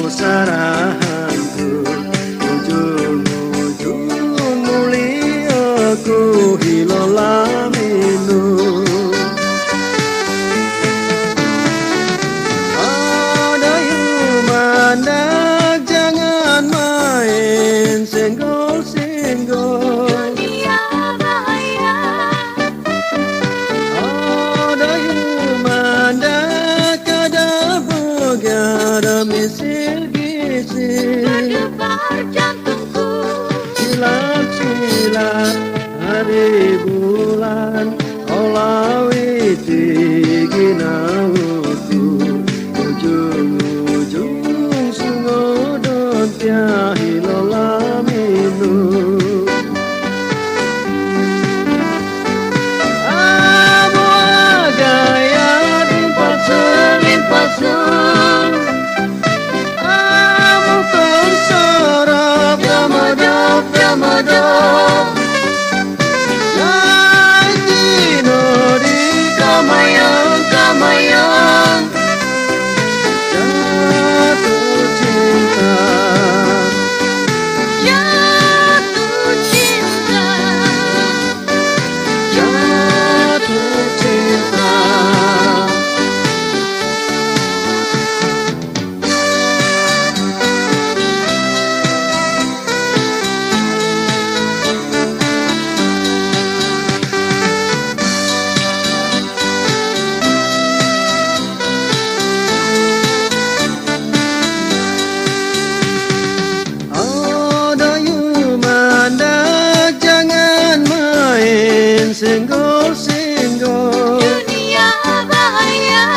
sarahanku, ujung-ujung muliaku hilola minu. Ada yang mandang jangan main senggol-senggol. Dunia bahaya. Ada yang mandang kada begara misil-gisil. Berdebar jantungku. Silat-silat hari bulan olawiti ginautu. Ujung-ujung sungodon tiahi lola minu. Amo agaya limpasun. Amo konsorop yamadop. Yai dino di kamayang. Jatuh cinta. Jatuh cinta. Jatuh cinta. Ada yang mandang jangan main senggol-senggol. Dunia bahaya.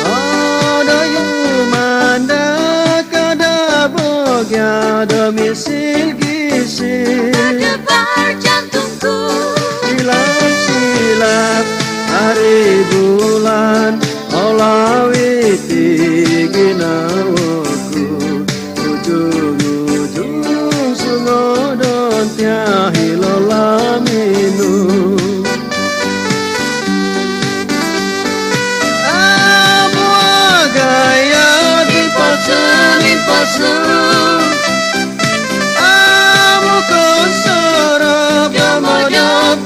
Ada yang mandang kada begada misil-gisil. Berdebar jantungku. Silat-silat hari bulan olawiti ginawaku. Ujung-ujung sungodon tiahi lola minu. Amo agaya limpasun. Amo konsorop yamadop.